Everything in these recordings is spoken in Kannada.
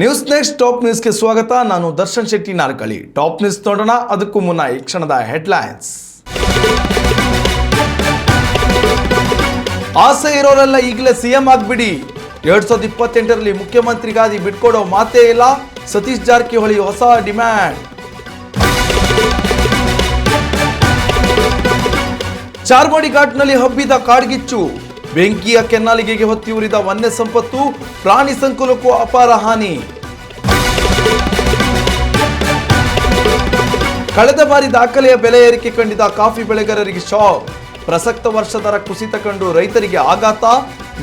ನ್ಯೂಸ್ ನೆಕ್ಸ್ಟ್ ಟಾಪ್ ನ್ಯೂಸ್ಗೆ ಸ್ವಾಗತ. ನಾನು ದರ್ಶನ್ ಶೆಟ್ಟಿ ನಾರ್ಕಳಿ. ಟಾಪ್ ನ್ಯೂಸ್ ನೋಡೋಣ. ಅದಕ್ಕೂ ಮುನ್ನ ಈ ಕ್ಷಣದ ಹೆಡ್ಲೈನ್ಸ್. ಆಸೆ ಇರೋರೆಲ್ಲ ಈಗಲೇ ಸಿಎಂ ಆಗ್ಬಿಡಿ. 2028ರಲ್ಲಿ ಮುಖ್ಯಮಂತ್ರಿಗಾದಿ ಬಿಟ್ಕೊಡೋ ಮಾತೇ ಇಲ್ಲ. ಸತೀಶ್ ಜಾರಕಿಹೊಳಿ ಹೊಸ ಡಿಮ್ಯಾಂಡ್. ಚಾರ್ಮಾಡಿ ಘಾಟ್ನಲ್ಲಿ ಹಬ್ಬಿದ ಕಾಡ್ಗಿಚ್ಚು. ಬೆಂಕಿಯ ಕೆನ್ನಾಲಿಗೆಗೆ ಹೊತ್ತಿ ಉರಿದ ವನ್ಯ ಸಂಪತ್ತು, ಪ್ರಾಣಿ ಸಂಕುಲಕ್ಕೂ ಅಪಾರ ಹಾನಿ. ಕಳೆದ ಬಾರಿ ದಾಖಲೆಯ ಬೆಲೆ ಏರಿಕೆ ಕಂಡಿದ್ದ ಕಾಫಿ ಬೆಳೆಗಾರರಿಗೆ ಶಾಕ್. ಪ್ರಸಕ್ತ ವರ್ಷ ದರ ಕುಸಿತ ಕಂಡು ರೈತರಿಗೆ ಆಘಾತ.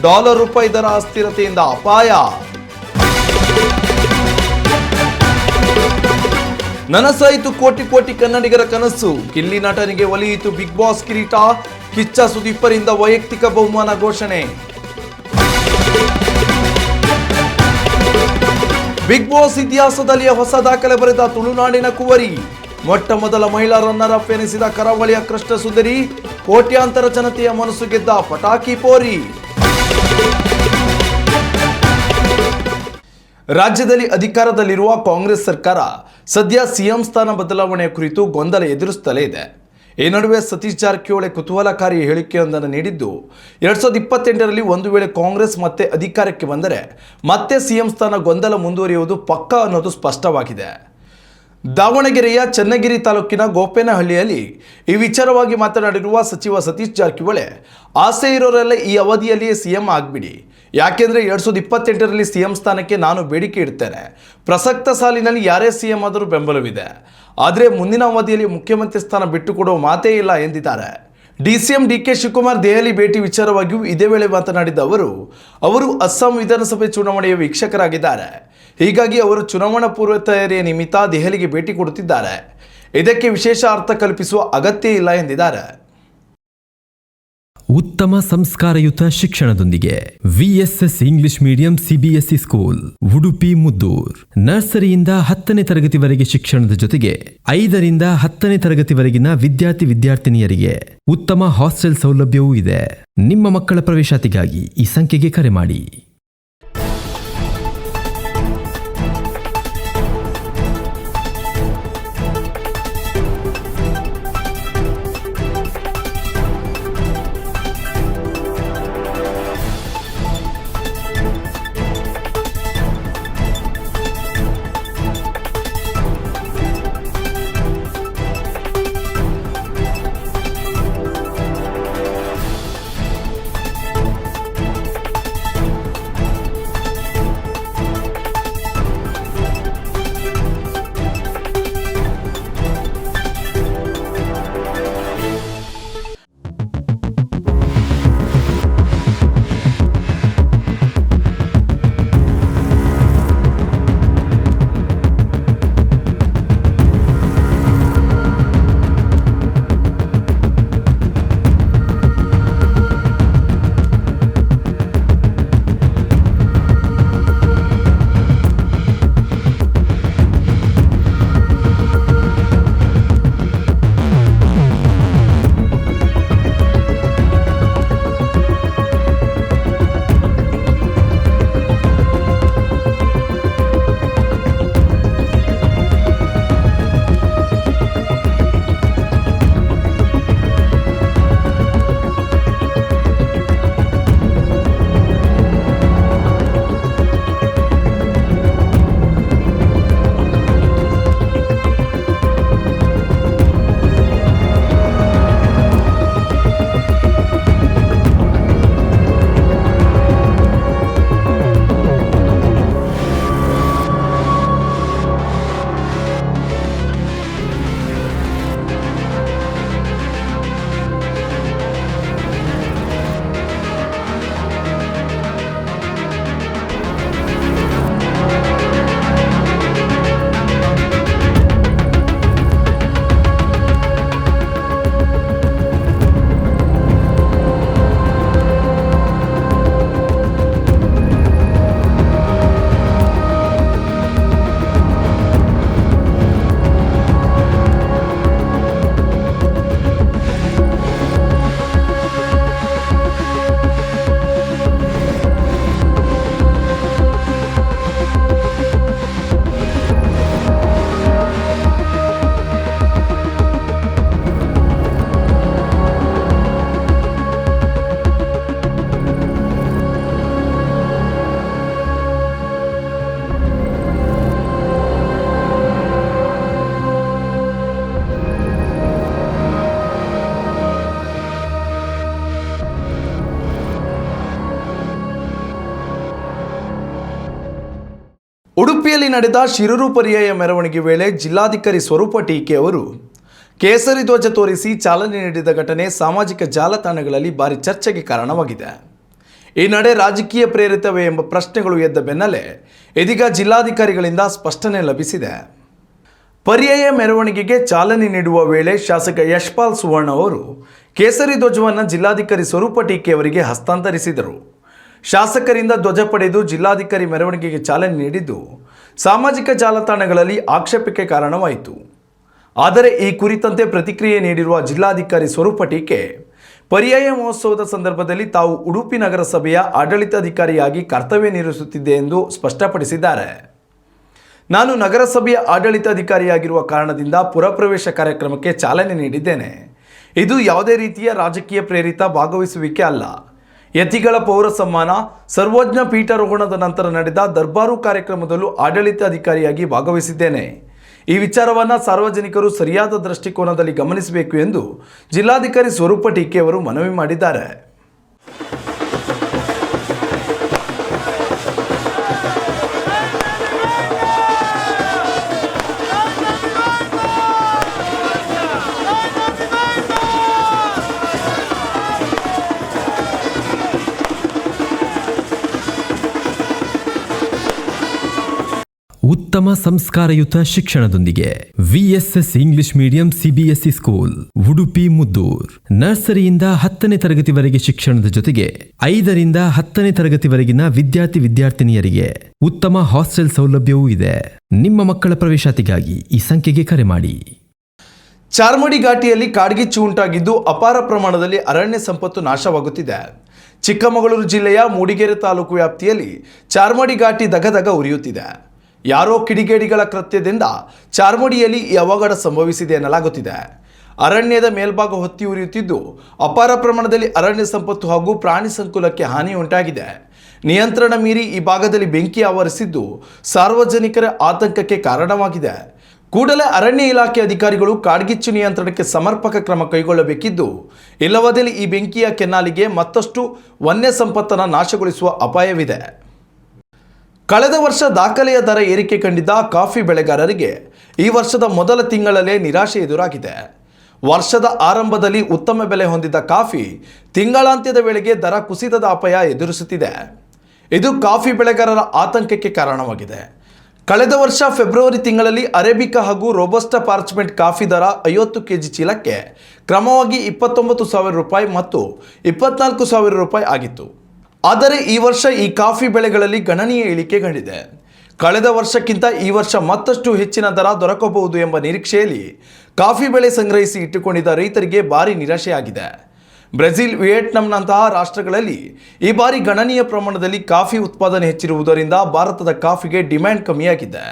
ಡಾಲರ್ ರೂಪಾಯಿ ದರ ಅಸ್ಥಿರತೆಯಿಂದ ಅಪಾಯ. ನನಸಾಯಿತು ಕೋಟಿ ಕೋಟಿ ಕನ್ನಡಿಗರ ಕನಸು. ಗಿಲ್ಲಿ ನಟನಿಗೆ ಒಲಿಯಿತು ಬಿಗ್ ಬಾಸ್ ಕಿರೀಟ. ಕಿಚ್ಚ ಸುದೀಪರಿಂದ ವೈಯಕ್ತಿಕ ಬಹುಮಾನ ಘೋಷಣೆ. ಬಿಗ್ ಬಾಸ್ ಇತಿಹಾಸದಲ್ಲಿಯೇ ಹೊಸ ದಾಖಲೆ ಬರೆದ ತುಳುನಾಡಿನ ಕುವರಿ. ಮೊಟ್ಟ ಮೊದಲ ಮಹಿಳಾ ರನ್ನರ್ ಅಪ್ ಎನಿಸಿದ ಕರಾವಳಿಯ ಕೃಷ್ಣ ಸುಂದರಿ. ಕೋಟ್ಯಾಂತರ ಜನತೆಯ ಮನಸ್ಸು ಗೆದ್ದ ಪಟಾಕಿ ಪೋರಿ. ರಾಜ್ಯದಲ್ಲಿ ಅಧಿಕಾರದಲ್ಲಿರುವ ಕಾಂಗ್ರೆಸ್ ಸರ್ಕಾರ ಸದ್ಯ ಸಿಎಂ ಸ್ಥಾನ ಬದಲಾವಣೆಯ ಕುರಿತು ಗೊಂದಲ ಎದುರಿಸುತ್ತಲೇ ಇದೆ. ಈ ನಡುವೆ ಸತೀಶ್ ಜಾರಕಿಹೊಳಿ ಕುತೂಹಲಕಾರಿ ಹೇಳಿಕೆಯೊಂದನ್ನು ನೀಡಿದ್ದು, 2028ರಲ್ಲಿ ಒಂದು ವೇಳೆ ಕಾಂಗ್ರೆಸ್ ಮತ್ತೆ ಅಧಿಕಾರಕ್ಕೆ ಬಂದರೆ ಮತ್ತೆ ಸಿಎಂ ಸ್ಥಾನ ಗೊಂದಲ ಮುಂದುವರಿಯುವುದು ಪಕ್ಕಾ ಅನ್ನೋದು ಸ್ಪಷ್ಟವಾಗಿದೆ. ದಾವಣಗೆರೆಯ ಚನ್ನಗಿರಿ ತಾಲೂಕಿನ ಗೋಪೇನಹಳ್ಳಿಯಲ್ಲಿ ಈ ವಿಚಾರವಾಗಿ ಮಾತನಾಡಿರುವ ಸಚಿವ ಸತೀಶ್ ಜಾರಕಿಹೊಳಿ, ಆಸೆ ಇರೋರೆಲ್ಲ ಈ ಅವಧಿಯಲ್ಲಿಯೇ ಸಿಎಂ ಆಗ್ಬಿಡಿ. ಯಾಕೆಂದರೆ 2028ರಲ್ಲಿ ಸಿಎಂ ಸ್ಥಾನಕ್ಕೆ ನಾನು ಬೇಡಿಕೆ ಇಡ್ತೇನೆ. ಪ್ರಸಕ್ತ ಸಾಲಿನಲ್ಲಿ ಯಾರೇ ಸಿಎಂ ಆದರೂ ಬೆಂಬಲವಿದೆ. ಆದರೆ ಮುಂದಿನ ಅವಧಿಯಲ್ಲಿ ಮುಖ್ಯಮಂತ್ರಿ ಸ್ಥಾನ ಬಿಟ್ಟುಕೊಡುವ ಮಾತೇ ಇಲ್ಲ ಎಂದಿದ್ದಾರೆ. ಡಿಸಿಎಂ ಡಿಕೆ ಶಿವಕುಮಾರ್ ದೆಹಲಿ ಭೇಟಿ ವಿಚಾರವಾಗಿಯೂ ಇದೇ ವೇಳೆ ಮಾತನಾಡಿದ ಅವರು ಅಸ್ಸಾಂ ವಿಧಾನಸಭೆ ಚುನಾವಣೆಯ ವೀಕ್ಷಕರಾಗಿದ್ದಾರೆ. ಹೀಗಾಗಿ ಅವರು ಚುನಾವಣಾ ಪೂರ್ವ ತಯಾರಿಯ ನಿಮಿತ್ತ ದೆಹಲಿಗೆ ಭೇಟಿ ಕೊಡುತ್ತಿದ್ದಾರೆ. ಇದಕ್ಕೆ ವಿಶೇಷ ಅರ್ಥ ಕಲ್ಪಿಸುವ ಅಗತ್ಯ ಇಲ್ಲ ಎಂದಿದ್ದಾರೆ. ಉತ್ತಮ ಸಂಸ್ಕಾರಯುತ ಶಿಕ್ಷಣದೊಂದಿಗೆ VSS English medium CBSE school Udupi Muddur. ನರ್ಸರಿಯಿಂದ 10ನೇ ತರಗತಿವರೆಗೆ ಶಿಕ್ಷಣದ ಜೊತೆಗೆ 5ರಿಂದ 10ನೇ ತರಗತಿವರೆಗಿನ ವಿದ್ಯಾರ್ಥಿನಿಯರಿಗೆ ಉತ್ತಮ ಹಾಸ್ಟೆಲ್ ಸೌಲಭ್ಯವೂ ಇದೆ. ನಿಮ್ಮ ಮಕ್ಕಳ ಪ್ರವೇಶಾತಿಗಾಗಿ ಈ ಸಂಖ್ಯೆಗೆ ಕರೆ ಮಾಡಿ. ಉಡುಪಿಯಲ್ಲಿ ನಡೆದ ಶಿರೂರು ಪರ್ಯಾಯ ಮೆರವಣಿಗೆ ವೇಳೆ ಜಿಲ್ಲಾಧಿಕಾರಿ ಸ್ವರೂಪ ಟೀಕೆ ಅವರು ಕೇಸರಿ ಧ್ವಜ ತೋರಿಸಿ ಚಾಲನೆ ನೀಡಿದ ಘಟನೆ ಸಾಮಾಜಿಕ ಜಾಲತಾಣಗಳಲ್ಲಿ ಭಾರಿ ಚರ್ಚೆಗೆ ಕಾರಣವಾಗಿದೆ. ಈ ನಡೆ ರಾಜಕೀಯ ಪ್ರೇರಿತವೇ ಎಂಬ ಪ್ರಶ್ನೆಗಳು ಎದ್ದ ಬೆನ್ನಲ್ಲೇ ಇದೀಗ ಜಿಲ್ಲಾಧಿಕಾರಿಗಳಿಂದ ಸ್ಪಷ್ಟನೆ ಲಭಿಸಿದೆ. ಪರ್ಯಾಯ ಮೆರವಣಿಗೆಗೆ ಚಾಲನೆ ನೀಡುವ ವೇಳೆ ಶಾಸಕ ಯಶ್ಪಾಲ್ ಸುವರ್ಣ ಅವರು ಕೇಸರಿ ಧ್ವಜವನ್ನು ಜಿಲ್ಲಾಧಿಕಾರಿ ಸ್ವರೂಪ ಟೀಕೆ ಅವರಿಗೆ ಹಸ್ತಾಂತರಿಸಿದರು. ಶಾಸಕರಿಂದ ಧ್ವಜ ಪಡೆದು ಜಿಲ್ಲಾಧಿಕಾರಿ ಮೆರವಣಿಗೆಗೆ ಚಾಲನೆ ನೀಡಿದ್ದು ಸಾಮಾಜಿಕ ಜಾಲತಾಣಗಳಲ್ಲಿ ಆಕ್ಷೇಪಕ್ಕೆ ಕಾರಣವಾಯಿತು. ಆದರೆ ಈ ಕುರಿತಂತೆ ಪ್ರತಿಕ್ರಿಯೆ ನೀಡಿರುವ ಜಿಲ್ಲಾಧಿಕಾರಿ ಸ್ವರೂಪ ಟೀಕೆ, ಪರ್ಯಾಯ ಮಹೋತ್ಸವದ ಸಂದರ್ಭದಲ್ಲಿ ತಾವು ಉಡುಪಿ ನಗರಸಭೆಯ ಆಡಳಿತಾಧಿಕಾರಿಯಾಗಿ ಕರ್ತವ್ಯ ನಿರ್ವಹಿಸುತ್ತಿದ್ದೆ ಎಂದು ಸ್ಪಷ್ಟಪಡಿಸಿದ್ದಾರೆ. ನಾನು ನಗರಸಭೆಯ ಆಡಳಿತಾಧಿಕಾರಿಯಾಗಿರುವ ಕಾರಣದಿಂದ ಪುರಪ್ರವೇಶ ಕಾರ್ಯಕ್ರಮಕ್ಕೆ ಚಾಲನೆ ನೀಡಿದ್ದೇನೆ. ಇದು ಯಾವುದೇ ರೀತಿಯ ರಾಜಕೀಯ ಪ್ರೇರಿತ ಭಾಗವಹಿಸುವಿಕೆ ಅಲ್ಲ. ಯತಿಗಳ ಪೌರ ಸಮ್ಮಾನ, ಸರ್ವಜ್ಞ ಪೀಠಾರೋಹಣದ ನಂತರ ನಡೆದ ದರ್ಬಾರು ಕಾರ್ಯಕ್ರಮದಲ್ಲೂ ಆಡಳಿತಾಧಿಕಾರಿಯಾಗಿ ಭಾಗವಹಿಸಿದ್ದೇನೆ. ಈ ವಿಚಾರವನ್ನು ಸಾರ್ವಜನಿಕರು ಸರಿಯಾದ ದೃಷ್ಟಿಕೋನದಲ್ಲಿ ಗಮನಿಸಬೇಕು ಎಂದು ಜಿಲ್ಲಾಧಿಕಾರಿ ಸ್ವರೂಪ ಟೀಕೆ ಅವರು ಮನವಿ ಮಾಡಿದ್ದಾರೆ. ಉತ್ತಮ ಸಂಸ್ಕಾರಯುತ ಶಿಕ್ಷಣದೊಂದಿಗೆ VSS English medium CBSE school Udupi Muddur. ನರ್ಸರಿಯಿಂದ 10ನೇ ತರಗತಿವರೆಗೆ ಶಿಕ್ಷಣದ ಜೊತೆಗೆ 5ರಿಂದ 10ನೇ ತರಗತಿವರೆಗಿನ ವಿದ್ಯಾರ್ಥಿನಿಯರಿಗೆ ಉತ್ತಮ ಹಾಸ್ಟೆಲ್ ಸೌಲಭ್ಯವೂ ಇದೆ. ನಿಮ್ಮ ಮಕ್ಕಳ ಪ್ರವೇಶಾತಿಗಾಗಿ ಈ ಸಂಖ್ಯೆಗೆ ಕರೆ ಮಾಡಿ. ಚಾರ್ಮಡಿ ಘಾಟಿಯಲ್ಲಿ ಕಾಡ್ಗಿಚ್ಚು ಉಂಟಾಗಿದ್ದು ಅಪಾರ ಪ್ರಮಾಣದಲ್ಲಿ ಅರಣ್ಯ ಸಂಪತ್ತು ನಾಶವಾಗುತ್ತಿದೆ. ಚಿಕ್ಕಮಗಳೂರು ಜಿಲ್ಲೆಯ ಮೂಡಿಗೆರೆ ತಾಲೂಕು ವ್ಯಾಪ್ತಿಯಲ್ಲಿ ಚಾರ್ಮಡಿ ಘಾಟಿ ದಗದಗ ಉರಿಯುತ್ತಿದೆ. ಯಾರೋ ಕಿಡಿಗೇಡಿಗಳ ಕೃತ್ಯದಿಂದ ಚಾರ್ಮಡಿಯಲ್ಲಿ ಈ ಅವಘಡ ಸಂಭವಿಸಿದೆ ಎನ್ನಲಾಗುತ್ತಿದೆ. ಅರಣ್ಯದ ಮೇಲ್ಭಾಗ ಹೊತ್ತಿ ಉರಿಯುತ್ತಿದ್ದು ಅಪಾರ ಪ್ರಮಾಣದಲ್ಲಿ ಅರಣ್ಯ ಸಂಪತ್ತು ಹಾಗೂ ಪ್ರಾಣಿ ಸಂಕುಲಕ್ಕೆ ಹಾನಿ ಉಂಟಾಗಿದೆ. ನಿಯಂತ್ರಣ ಮೀರಿ ಈ ಭಾಗದಲ್ಲಿ ಬೆಂಕಿ ಆವರಿಸಿದ್ದು ಸಾರ್ವಜನಿಕರ ಆತಂಕಕ್ಕೆ ಕಾರಣವಾಗಿದೆ. ಕೂಡಲೇ ಅರಣ್ಯ ಇಲಾಖೆ ಅಧಿಕಾರಿಗಳು ಕಾಡ್ಗಿಚ್ಚು ನಿಯಂತ್ರಣಕ್ಕೆ ಸಮರ್ಪಕ ಕ್ರಮ ಕೈಗೊಳ್ಳಬೇಕಿದ್ದು, ಇಲ್ಲವಾದಲ್ಲಿ ಈ ಬೆಂಕಿಯ ಕೆನ್ನಾಲಿಗೆ ಮತ್ತಷ್ಟು ವನ್ಯ ಸಂಪತ್ತನ್ನು ನಾಶಗೊಳಿಸುವ ಅಪಾಯವಿದೆ. ಕಳೆದ ವರ್ಷ ದಾಖಲೆಯ ದರ ಏರಿಕೆ ಕಂಡಿದ್ದ ಕಾಫಿ ಬೆಳೆಗಾರರಿಗೆ ಈ ವರ್ಷದ ಮೊದಲ ತಿಂಗಳಲ್ಲೇ ನಿರಾಶೆ ಎದುರಾಗಿದೆ. ವರ್ಷದ ಆರಂಭದಲ್ಲಿ ಉತ್ತಮ ಬೆಲೆ ಹೊಂದಿದ್ದ ಕಾಫಿ ತಿಂಗಳಾಂತ್ಯದ ವೇಳೆಗೆ ದರ ಕುಸಿತದ ಅಪಾಯ ಎದುರಿಸುತ್ತಿದೆ. ಇದು ಕಾಫಿ ಬೆಳೆಗಾರರ ಆತಂಕಕ್ಕೆ ಕಾರಣವಾಗಿದೆ. ಕಳೆದ ವರ್ಷ ಫೆಬ್ರವರಿ ತಿಂಗಳಲ್ಲಿ ಅರೇಬಿಕಾ ಹಾಗೂ ರೋಬಸ್ಟಾ ಪಾರ್ಚ್ಮೆಂಟ್ ಕಾಫಿ ದರ 50 ಕೆಜಿ ಚೀಲಕ್ಕೆ ಕ್ರಮವಾಗಿ 29,000 ರೂಪಾಯಿ ಮತ್ತು 24,000 ರೂಪಾಯಿ ಆಗಿತ್ತು. ಆದರೆ ಈ ವರ್ಷ ಈ ಕಾಫಿ ಬೆಳೆಗಳಲ್ಲಿ ಗಣನೀಯ ಇಳಿಕೆ ಕಂಡಿದೆ. ಕಳೆದ ವರ್ಷಕ್ಕಿಂತ ಈ ವರ್ಷ ಮತ್ತಷ್ಟು ಹೆಚ್ಚಿನ ದರ ದೊರಕಬಹುದು ಎಂಬ ನಿರೀಕ್ಷೆಯಲ್ಲಿ ಕಾಫಿ ಬೆಳೆ ಸಂಗ್ರಹಿಸಿ ಇಟ್ಟುಕೊಂಡಿದ್ದ ರೈತರಿಗೆ ಭಾರಿ ನಿರಾಶೆಯಾಗಿದೆ. ಬ್ರೆಜಿಲ್, ವಿಯೆಟ್ನಾಂನಂತಹ ರಾಷ್ಟ್ರಗಳಲ್ಲಿ ಈ ಬಾರಿ ಗಣನೀಯ ಪ್ರಮಾಣದಲ್ಲಿ ಕಾಫಿ ಉತ್ಪಾದನೆ ಹೆಚ್ಚಿರುವುದರಿಂದ ಭಾರತದ ಕಾಫಿಗೆ ಡಿಮ್ಯಾಂಡ್ ಕಮ್ಮಿಯಾಗಿದೆ.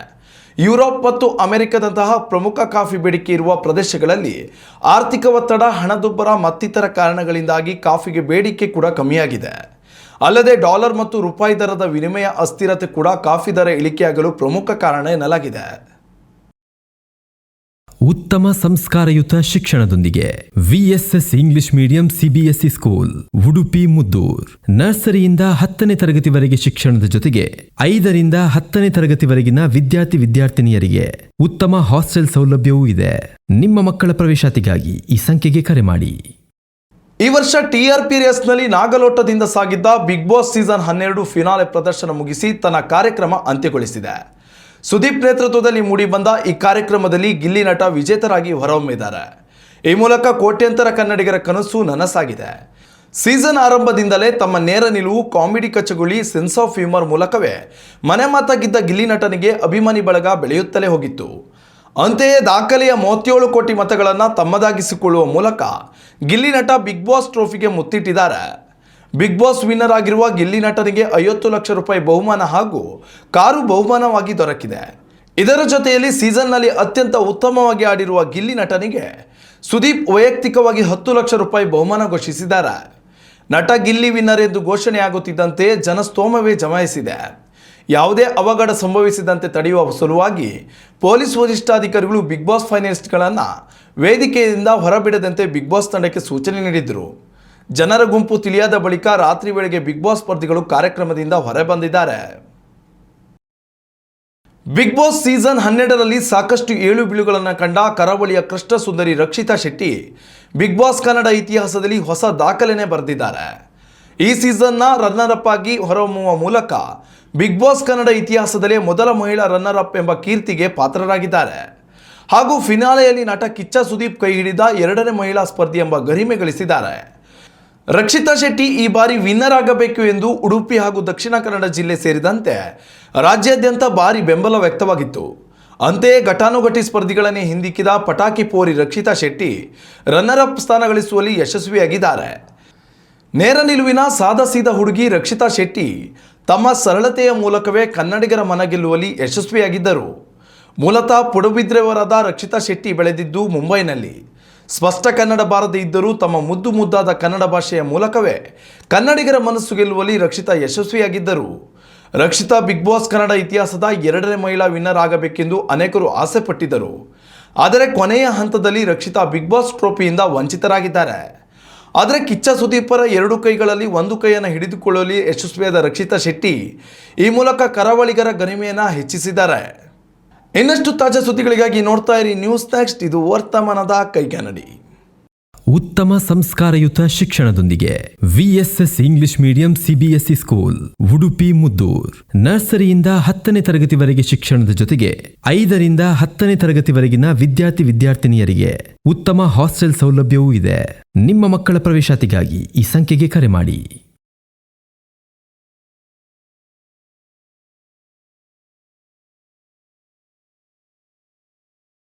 ಯುರೋಪ್ ಮತ್ತು ಅಮೆರಿಕದಂತಹ ಪ್ರಮುಖ ಕಾಫಿ ಬೇಡಿಕೆ ಇರುವ ಪ್ರದೇಶಗಳಲ್ಲಿ ಆರ್ಥಿಕ ಒತ್ತಡ, ಹಣದುಬ್ಬರ ಮತ್ತಿತರ ಕಾರಣಗಳಿಂದಾಗಿ ಕಾಫಿಗೆ ಬೇಡಿಕೆ ಕೂಡ ಕಮ್ಮಿಯಾಗಿದೆ. ಅಲ್ಲದೆ ಡಾಲರ್ ಮತ್ತು ರೂಪಾಯಿ ದರದ ವಿನಿಮಯ ಅಸ್ಥಿರತೆ ಕೂಡ ಕಾಫಿ ದರ ಇಳಿಕೆಯಾಗಲು ಪ್ರಮುಖ ಕಾರಣ ಎನ್ನಲಾಗಿದೆ. ಉತ್ತಮ ಸಂಸ್ಕಾರಯುತ ಶಿಕ್ಷಣದೊಂದಿಗೆ VSS English medium CBSE school Udupi Muddur. ನರ್ಸರಿಯಿಂದ 10ನೇ ತರಗತಿವರೆಗೆ ಶಿಕ್ಷಣದ ಜೊತೆಗೆ 5ರಿಂದ 10ನೇ ತರಗತಿವರೆಗಿನ ವಿದ್ಯಾರ್ಥಿನಿಯರಿಗೆ ಉತ್ತಮ ಹಾಸ್ಟೆಲ್ ಸೌಲಭ್ಯವೂ ಇದೆ. ನಿಮ್ಮ ಮಕ್ಕಳ ಪ್ರವೇಶಾತಿಗಾಗಿ ಈ ಸಂಖ್ಯೆಗೆ ಕರೆ ಮಾಡಿ. ಈ ವರ್ಷ ಟಿಆರ್ಪಿ ರೇಸ್ನಲ್ಲಿ ನಾಗಲೋಟದಿಂದ ಸಾಗಿದ್ದ ಬಿಗ್ ಬಾಸ್ ಸೀಸನ್ 12 ಫಿನಾಲೆ ಪ್ರದರ್ಶನ ಮುಗಿಸಿ ತನ್ನ ಕಾರ್ಯಕ್ರಮ ಅಂತ್ಯಗೊಳಿಸಿದೆ. ಸುದೀಪ್ ನೇತೃತ್ವದಲ್ಲಿ ಮೂಡಿಬಂದ ಈ ಕಾರ್ಯಕ್ರಮದಲ್ಲಿ ಗಿಲ್ಲಿ ನಟ ವಿಜೇತರಾಗಿ ಹೊರಹೊಮ್ಮಿದ್ದಾರೆ. ಈ ಮೂಲಕ ಕೋಟ್ಯಂತರ ಕನ್ನಡಿಗರ ಕನಸು ನನಸಾಗಿದೆ. ಸೀಸನ್ ಆರಂಭದಿಂದಲೇ ತಮ್ಮ ನೇರ ನಿಲುವು, ಕಾಮಿಡಿ ಕಚಗುಳಿ, ಸೆನ್ಸ್ ಆಫ್ ಹ್ಯೂಮರ್ ಮೂಲಕವೇ ಮನೆ ಮಾತಾಗಿದ್ದ ಗಿಲ್ಲಿ ನಟನಿಗೆ ಅಭಿಮಾನಿ ಬಳಗ ಬೆಳೆಯುತ್ತಲೇ ಹೋಗಿತ್ತು. ಅಂತೆಯೇ ದಾಖಲೆಯ 37 ಕೋಟಿ ಮತಗಳನ್ನು ತಮ್ಮದಾಗಿಸಿಕೊಳ್ಳುವ ಮೂಲಕ ಗಿಲ್ಲಿ ನಟ ಬಿಗ್ ಬಾಸ್ ಟ್ರೋಫಿಗೆ ಮುತ್ತಿಟ್ಟಿದ್ದಾರೆ. ಬಿಗ್ ಬಾಸ್ ವಿನ್ನರ್ ಆಗಿರುವ ಗಿಲ್ಲಿ ನಟನಿಗೆ 50 ಲಕ್ಷ ರೂಪಾಯಿ ಬಹುಮಾನ ಹಾಗೂ ಕಾರು ಬಹುಮಾನವಾಗಿ ದೊರಕಿದೆ. ಇದರ ಜೊತೆಯಲ್ಲಿ ಸೀಸನ್ನಲ್ಲಿ ಅತ್ಯಂತ ಉತ್ತಮವಾಗಿ ಆಡಿರುವ ಗಿಲ್ಲಿ ನಟನಿಗೆ ಸುದೀಪ್ ವೈಯಕ್ತಿಕವಾಗಿ 10 ಲಕ್ಷ ರೂಪಾಯಿ ಬಹುಮಾನ ಘೋಷಿಸಿದ್ದಾರೆ. ನಟ ಗಿಲ್ಲಿ ವಿನ್ನರ್ ಎಂದು ಘೋಷಣೆಯಾಗುತ್ತಿದ್ದಂತೆ ಜನಸ್ತೋಮವೇ ಜಮಾಯಿಸಿದೆ. ಯಾವುದೇ ಅವಘಡ ಸಂಭವಿಸಿದಂತೆ ತಡೆಯುವ ಸಲುವಾಗಿ ಪೊಲೀಸ್ ವರಿಷ್ಠಾಧಿಕಾರಿಗಳು ಬಿಗ್ ಬಾಸ್ ಫೈನಲಿಸ್ಟ್ಗಳನ್ನು ವೇದಿಕೆಯಿಂದ ಹೊರಬಿಡದಂತೆ ಬಿಗ್ ಬಾಸ್ ತಂಡಕ್ಕೆ ಸೂಚನೆ ನೀಡಿದರು. ಜನರ ಗುಂಪು ತಿಳಿಯಾದ ಬಳಿಕ ರಾತ್ರಿ ವೇಳೆಗೆ ಬಿಗ್ ಬಾಸ್ ಸ್ಪರ್ಧಿಗಳು ಕಾರ್ಯಕ್ರಮದಿಂದ ಹೊರಬಂದಿದ್ದಾರೆ. ಬಿಗ್ ಬಾಸ್ ಸೀಸನ್ 12ರಲ್ಲಿ ಸಾಕಷ್ಟು ಏಳು ಬೀಳುಗಳನ್ನು ಕಂಡ ಕರಾವಳಿಯ ಕೃಷ್ಣ ಸುಂದರಿ ರಕ್ಷಿತಾ ಶೆಟ್ಟಿ ಬಿಗ್ ಬಾಸ್ ಕನ್ನಡ ಇತಿಹಾಸದಲ್ಲಿ ಹೊಸ ದಾಖಲೆನೇ ಬರೆದಿದ್ದಾರೆ. ಈ ಸೀಸನ್ನ ರನ್ನರ್ ಅಪ್ ಆಗಿ ಹೊರಹೊಮ್ಮುವ ಮೂಲಕ ಬಿಗ್ ಬಾಸ್ ಕನ್ನಡ ಇತಿಹಾಸದಲ್ಲೇ ಮೊದಲ ಮಹಿಳಾ ರನ್ನರ್ ಅಪ್ ಎಂಬ ಕೀರ್ತಿಗೆ ಪಾತ್ರರಾಗಿದ್ದಾರೆ. ಹಾಗೂ ಫಿನಾಲೆಯಲ್ಲಿ ನಟ ಕಿಚ್ಚ ಸುದೀಪ್ ಕೈ ಹಿಡಿದ ಎರಡನೇ ಮಹಿಳಾ ಸ್ಪರ್ಧಿ ಎಂಬ ಗರಿಮೆ ಗಳಿಸಿದ್ದಾರೆ. ರಕ್ಷಿತಾ ಶೆಟ್ಟಿ ಈ ಬಾರಿ ವಿನ್ನರ್ ಆಗಬೇಕು ಎಂದು ಉಡುಪಿ ಹಾಗೂ ದಕ್ಷಿಣ ಕನ್ನಡ ಜಿಲ್ಲೆ ಸೇರಿದಂತೆ ರಾಜ್ಯಾದ್ಯಂತ ಭಾರಿ ಬೆಂಬಲ ವ್ಯಕ್ತವಾಗಿತ್ತು. ಅಂತೆಯೇ ಘಟಾನುಘಟಿ ಸ್ಪರ್ಧಿಗಳನ್ನೇ ಹಿಂದಿಕ್ಕಿದ ಪಟಾಕಿ ಪೋರಿ ರಕ್ಷಿತಾ ಶೆಟ್ಟಿ ರನ್ನರ್ ಅಪ್ ಸ್ಥಾನ ಗಳಿಸುವಲ್ಲಿ ಯಶಸ್ವಿಯಾಗಿದ್ದಾರೆ. ನೇರ ನಿಲುವಿನ ಸಾದಾಸೀದ ಹುಡುಗಿ ರಕ್ಷಿತಾ ಶೆಟ್ಟಿ ತಮ್ಮ ಸರಳತೆಯ ಮೂಲಕವೇ ಕನ್ನಡಿಗರ ಮನ ಗೆಲ್ಲುವಲ್ಲಿ ಯಶಸ್ವಿಯಾಗಿದ್ದರು. ಮೂಲತಃ ಪಡುಬಿದ್ರೆಯವರಾದ ರಕ್ಷಿತಾ ಶೆಟ್ಟಿ ಬೆಳೆದಿದ್ದು ಮುಂಬೈನಲ್ಲಿ. ಸ್ಪಷ್ಟ ಕನ್ನಡ ಬಾರದೇ ಇದ್ದರೂ ತಮ್ಮ ಮುದ್ದಾದ ಕನ್ನಡ ಭಾಷೆಯ ಮೂಲಕವೇ ಕನ್ನಡಿಗರ ಮನಸ್ಸು ಗೆಲ್ಲುವಲ್ಲಿ ರಕ್ಷಿತಾ ಯಶಸ್ವಿಯಾಗಿದ್ದರು. ರಕ್ಷಿತಾ ಬಿಗ್ ಬಾಸ್ ಕನ್ನಡ ಇತಿಹಾಸದ ಎರಡನೇ ಮಹಿಳಾ ವಿನ್ನರ್ ಆಗಬೇಕೆಂದು ಅನೇಕರು ಆಸೆ ಪಟ್ಟಿದ್ದರು. ಆದರೆ ಕೊನೆಯ ಹಂತದಲ್ಲಿ ರಕ್ಷಿತಾ ಬಿಗ್ ಬಾಸ್ ಟ್ರೋಫಿಯಿಂದ ವಂಚಿತರಾಗಿದ್ದಾರೆ. ಆದರೆ ಕಿಚ್ಚ ಸುದೀಪರ ಎರಡು ಕೈಗಳಲ್ಲಿ ಒಂದು ಕೈಯನ್ನು ಹಿಡಿದುಕೊಳ್ಳುವಲ್ಲಿ ಯಶಸ್ವಿಯಾದ ರಕ್ಷಿತಾ ಶೆಟ್ಟಿ ಈ ಮೂಲಕ ಕರಾವಳಿಗರ ಗರಿಮೆಯನ್ನು ಹೆಚ್ಚಿಸಿದ್ದಾರೆ. ಇನ್ನಷ್ಟು ತಾಜಾ ಸುದ್ದಿಗಳಿಗಾಗಿ ನೋಡ್ತಾ ಇರಿ ನ್ಯೂಸ್ ನೆಕ್ಸ್ಟ್. ಇದು ವರ್ತಮಾನದ ಕೈಗನ್ನಡಿ. ಉತ್ತಮ ಸಂಸ್ಕಾರಯುತ ಶಿಕ್ಷಣದೊಂದಿಗೆ VSS English medium CBSE school Udupi Muddur. ನರ್ಸರಿಯಿಂದ 10ನೇ ತರಗತಿವರೆಗೆ ಶಿಕ್ಷಣದ ಜೊತೆಗೆ 5ರಿಂದ 10ನೇ ತರಗತಿವರೆಗಿನ ವಿದ್ಯಾರ್ಥಿನಿಯರಿಗೆ ಉತ್ತಮ ಹಾಸ್ಟೆಲ್ ಸೌಲಭ್ಯವೂ ಇದೆ. ನಿಮ್ಮ ಮಕ್ಕಳ ಪ್ರವೇಶಾತಿಗಾಗಿ ಈ ಸಂಖ್ಯೆಗೆ ಕರೆ ಮಾಡಿ.